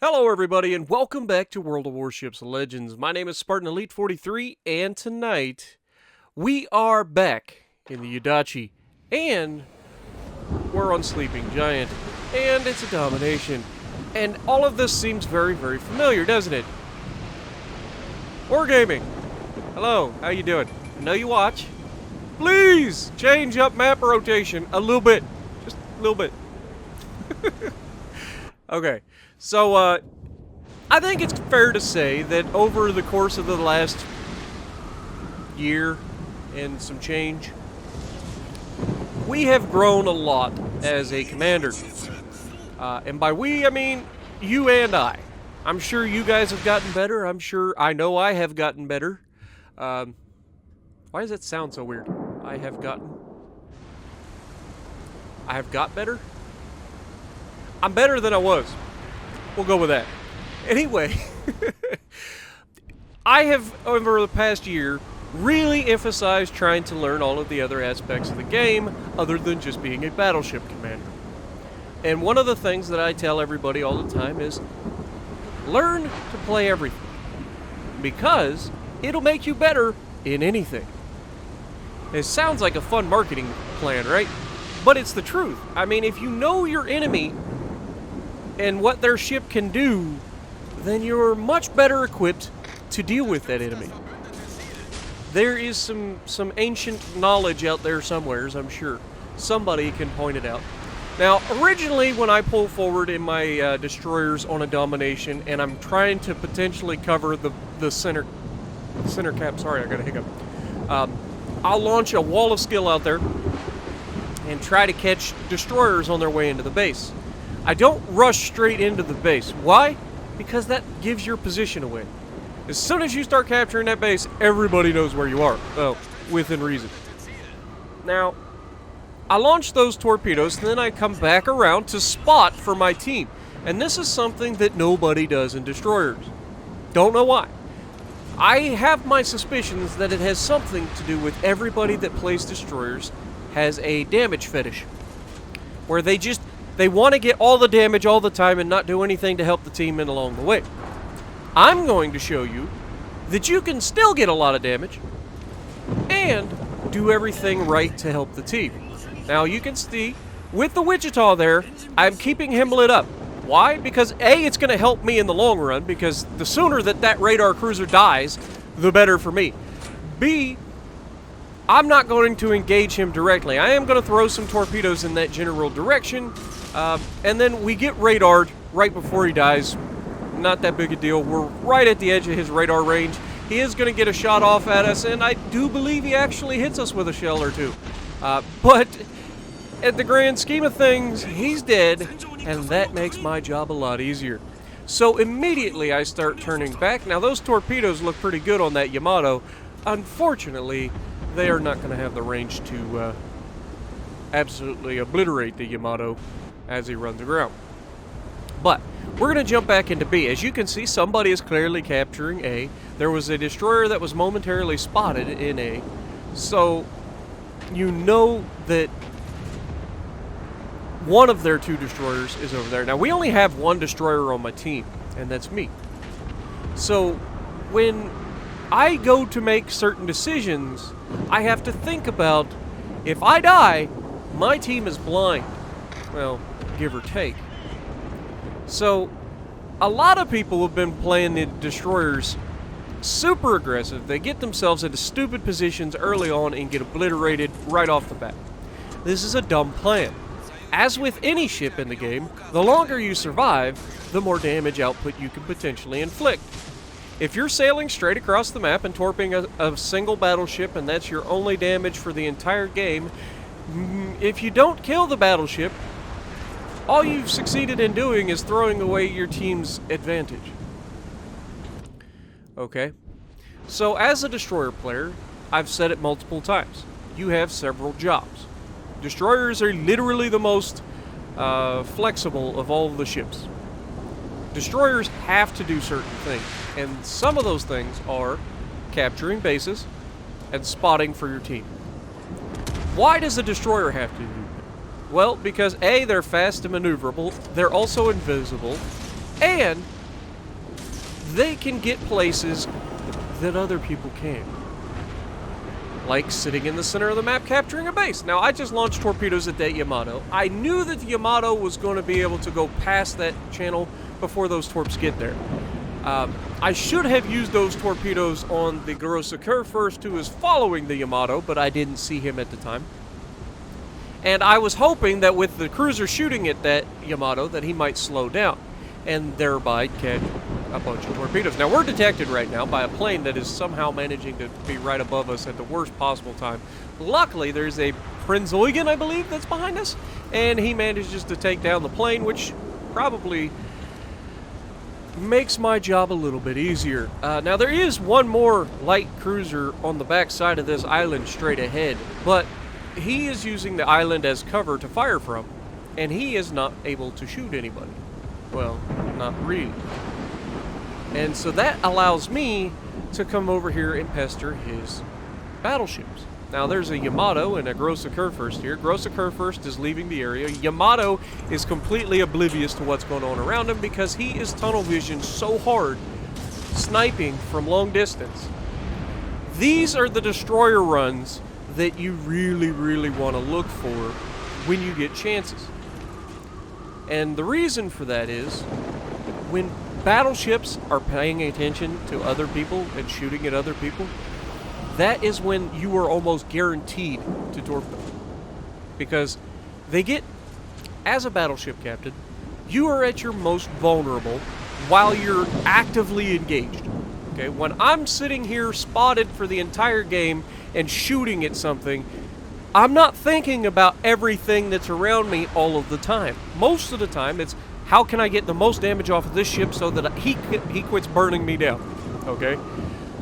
Hello everybody and welcome back to World of Warships Legends. My name is Spartan Elite 43 and tonight we are back in the Yudachi and we're on Sleeping Giant and it's a domination. And all of this seems very, very familiar, doesn't it? Wargaming. Hello, how you doing? I know you watch. Please change up map rotation a little bit. Just a little bit. Okay. So, I think it's fair to say that over the course of the last year and some change, we have grown a lot as a commander. And by we, I mean you and I. I'm sure you guys have gotten better. I know I have gotten better. Why does that sound so weird? I have got better? I'm better than I was. We'll go with that. Anyway, I have, over the past year, really emphasized trying to learn all of the other aspects of the game other than just being a battleship commander. And one of the things that I tell everybody all the time is learn to play everything, because it'll make you better in anything. It sounds like a fun marketing plan, right? But it's the truth. I mean, if you know your enemy and what their ship can do, then you're much better equipped to deal with that enemy. There is some ancient knowledge out there somewheres, I'm sure. Somebody can point it out. Now, originally when I pull forward in my destroyers on a domination, and I'm trying to potentially cover the center cap, sorry, I got a hiccup. I'll launch a wall of skill out there and try to catch destroyers on their way into the base. I don't rush straight into the base. Why? Because that gives your position away. As soon as you start capturing that base, everybody knows where you are. Well, within reason. Now, I launch those torpedoes, and then I come back around to spot for my team. And this is something that nobody does in destroyers. Don't know why. I have my suspicions that it has something to do with everybody that plays destroyers has a damage fetish. Where they want to get all the damage all the time and not do anything to help the team in along the way. I'm going to show you that you can still get a lot of damage and do everything right to help the team. Now you can see, with the Wichita there, I'm keeping him lit up. Why? Because A, it's going to help me in the long run, because the sooner that radar cruiser dies, the better for me. B, I'm not going to engage him directly. I am going to throw some torpedoes in that general direction, and then we get radared right before he dies. Not that big a deal. We're right at the edge of his radar range. He is going to get a shot off at us, and I do believe he actually hits us with a shell or two. But at the grand scheme of things, he's dead, and that makes my job a lot easier. So immediately I start turning back. Now those torpedoes look pretty good on that Yamato. Unfortunately, they are not going to have the range to absolutely obliterate the Yamato as he runs aground. But we're going to jump back into B. As you can see, somebody is clearly capturing A. There was a destroyer that was momentarily spotted in A. So you know that one of their two destroyers is over there. Now, we only have one destroyer on my team, and that's me. So when I go to make certain decisions, I have to think about, if I die, my team is blind. Well, give or take. So, a lot of people have been playing the destroyers super aggressive. They get themselves into stupid positions early on and get obliterated right off the bat. This is a dumb plan. As with any ship in the game, the longer you survive, the more damage output you can potentially inflict. If you're sailing straight across the map and torping a single battleship and that's your only damage for the entire game, if you don't kill the battleship, all you've succeeded in doing is throwing away your team's advantage. Okay? So as a destroyer player, I've said it multiple times, you have several jobs. Destroyers are literally the most flexible of all of the ships. Destroyers have to do certain things, and some of those things are capturing bases and spotting for your team. Why does a destroyer have to do that? Well, because A, they're fast and maneuverable, they're also invisible, And they can get places that other people can't. Like sitting in the center of the map capturing a base. Now, I just launched torpedoes at that Yamato. I knew that the Yamato was going to be able to go past that channel before those torps get there. I should have used those torpedoes on the Grossiker first, who was following the Yamato, but I didn't see him at the time. And I was hoping that with the cruiser shooting at that Yamato that he might slow down and thereby catch a bunch of torpedoes. Now, we're detected right now by a plane that is somehow managing to be right above us at the worst possible time. Luckily, there's a Prinz Eugen, I believe, that's behind us, and he manages to take down the plane, which probably makes my job a little bit easier. Now, there is one more light cruiser on the back side of this island straight ahead, but he is using the island as cover to fire from, and he is not able to shoot anybody. Well, not really. And so that allows me to come over here and pester his battleships. Now, there's a Yamato and a Grossiker first here. Grossiker first is leaving the area. Yamato is completely oblivious to what's going on around him because he is tunnel visioned so hard, sniping from long distance. These are the destroyer runs that you really, really want to look for when you get chances. And the reason for that is when battleships are paying attention to other people and shooting at other people, that is when you are almost guaranteed to torp them. Because they get, as a battleship captain, you are at your most vulnerable while you're actively engaged. Okay, when I'm sitting here spotted for the entire game and shooting at something, I'm not thinking about everything that's around me all of the time. Most of the time, it's how can I get the most damage off of this ship so that he quits burning me down. Okay?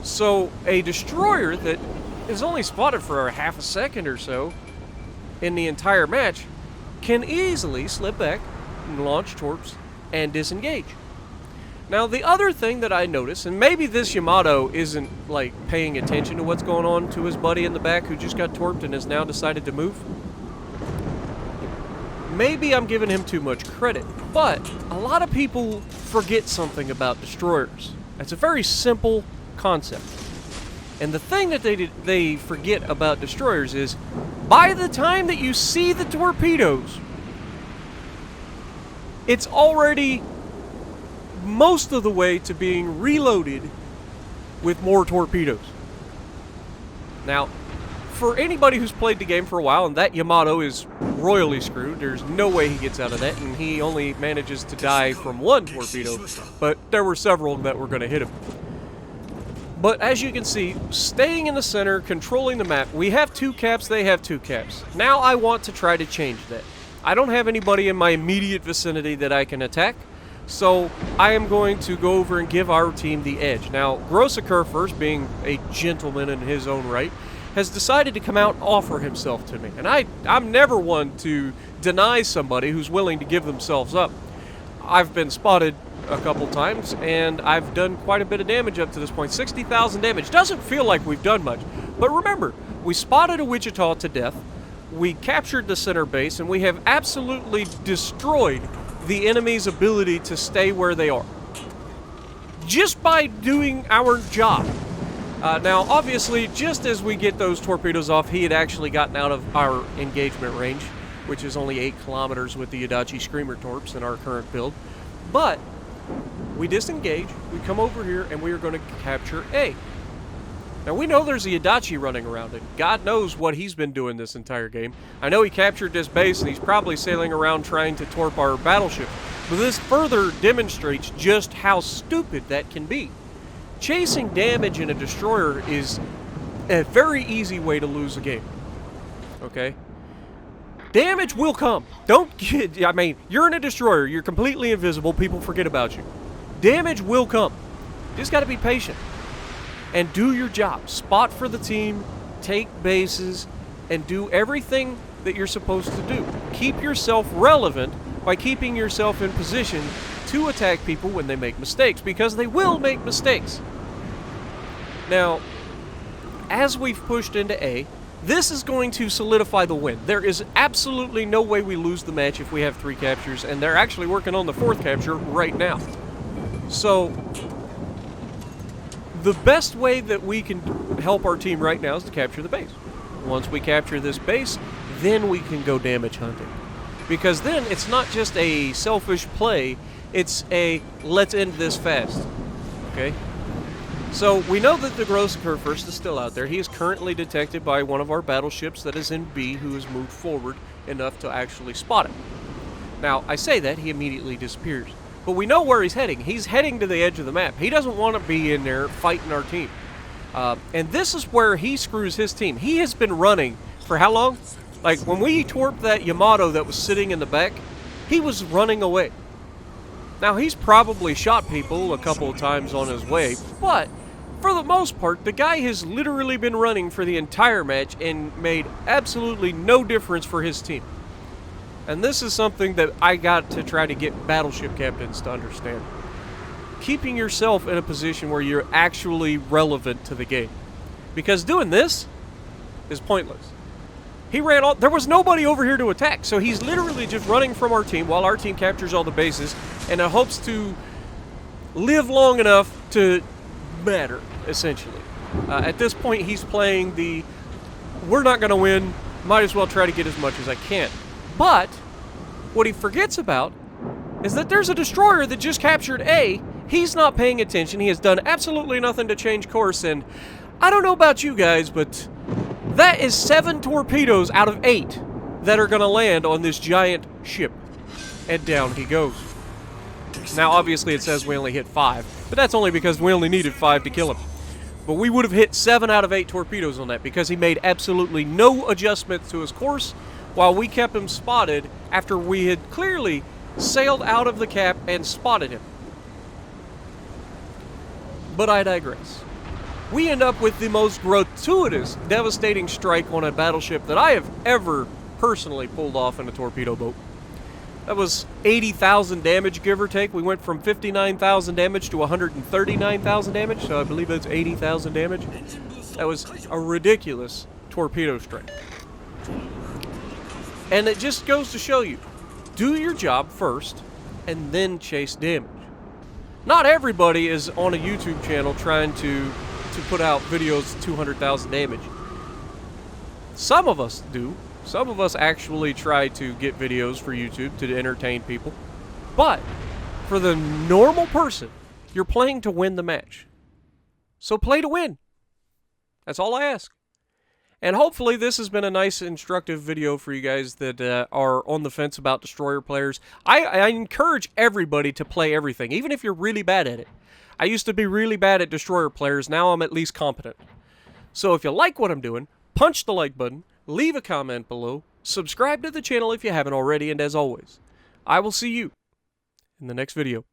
So a destroyer that is only spotted for a half a second or so in the entire match can easily slip back and launch torps and disengage. Now, the other thing that I noticed, and maybe this Yamato isn't, like, paying attention to what's going on to his buddy in the back who just got torped and has now decided to move. Maybe I'm giving him too much credit, but a lot of people forget something about destroyers. It's a very simple concept. And the thing that they forget about destroyers is, by the time that you see the torpedoes, it's already most of the way to being reloaded with more torpedoes. Now, for anybody who's played the game for a while, and that Yamato is royally screwed, there's no way he gets out of that, and he only manages to die from one torpedo, but there were several that were going to hit him. But as you can see, staying in the center, controlling the map, we have two caps, they have two caps. Now I want to try to change that. I don't have anybody in my immediate vicinity that I can attack, so I am going to go over and give our team the edge. Now, Grossiker first, being a gentleman in his own right, has decided to come out and offer himself to me. And I'm never one to deny somebody who's willing to give themselves up. I've been spotted a couple times, and I've done quite a bit of damage up to this point. 60,000 damage. Doesn't feel like we've done much. But remember, we spotted a Wichita to death, we captured the center base, and we have absolutely destroyed the enemy's ability to stay where they are, just by doing our job. Now, obviously, just as we get those torpedoes off, he had actually gotten out of our engagement range, which is only 8 kilometers with the Adachi Screamer torps in our current build. But we disengage, we come over here, and we are going to capture A. Now, we know there's a Adachi running around it. God knows what he's been doing this entire game. I know he captured this base, and he's probably sailing around trying to torp our battleship. But this further demonstrates just how stupid that can be. Chasing damage in a destroyer is a very easy way to lose a game. Okay? Damage will come. Don't get... I mean, you're in a destroyer. You're completely invisible. People forget about you. Damage will come. You just got to be patient. And do your job. Spot for the team, take bases, and do everything that you're supposed to do. Keep yourself relevant by keeping yourself in position to attack people when they make mistakes, because they will make mistakes. Now, as we've pushed into A, this is going to solidify the win. There is absolutely no way we lose the match if we have 3 captures, and they're actually working on the 4th capture right now. So, the best way that we can help our team right now is to capture the base. Once we capture this base, then we can go damage hunting. Because then it's not just a selfish play, it's a let's end this fast. Okay? So we know that the Grossiker First is still out there. He is currently detected by one of our battleships that is in B, who has moved forward enough to actually spot him. Now, I say that, he immediately disappears. But we know where he's heading. He's heading to the edge of the map. He doesn't want to be in there fighting our team. And this is where he screws his team. He has been running for how long? Like, when we torped that Yamato that was sitting in the back, he was running away. Now, he's probably shot people a couple of times on his way, but for the most part, the guy has literally been running for the entire match and made absolutely no difference for his team. And this is something that I got to try to get battleship captains to understand. Keeping yourself in a position where you're actually relevant to the game. Because doing this is pointless. He ran all, there was nobody over here to attack, so he's literally just running from our team while our team captures all the bases and it hopes to live long enough to matter, essentially. At this point, he's playing the we're not going to win, might as well try to get as much as I can. But what he forgets about is that there's a destroyer that just captured A. He's not paying attention. He has done absolutely nothing to change course, and I don't know about you guys, but that is 7 torpedoes out of 8 that are going to land on this giant ship. And down he goes. Now, obviously, it says we only hit 5, but that's only because we only needed 5 to kill him. But we would have hit 7 out of 8 torpedoes on that because he made absolutely no adjustments to his course while we kept him spotted after we had clearly sailed out of the cap and spotted him. But I digress. We end up with the most gratuitous, devastating strike on a battleship that I have ever personally pulled off in a torpedo boat. That was 80,000 damage, give or take. We went from 59,000 damage to 139,000 damage, so I believe that's 80,000 damage. That was a ridiculous torpedo strike. And it just goes to show you, do your job first, and then chase damage. Not everybody is on a YouTube channel trying to put out videos 200,000 damage. Some of us do. Some of us actually try to get videos for YouTube to entertain people. But for the normal person, you're playing to win the match. So play to win. That's all I ask. And hopefully this has been a nice, instructive video for you guys that are on the fence about destroyer players. I encourage everybody to play everything, even if you're really bad at it. I used to be really bad at destroyer players. Now I'm at least competent. So if you like what I'm doing, punch the like button, leave a comment below, subscribe to the channel if you haven't already, and as always, I will see you in the next video.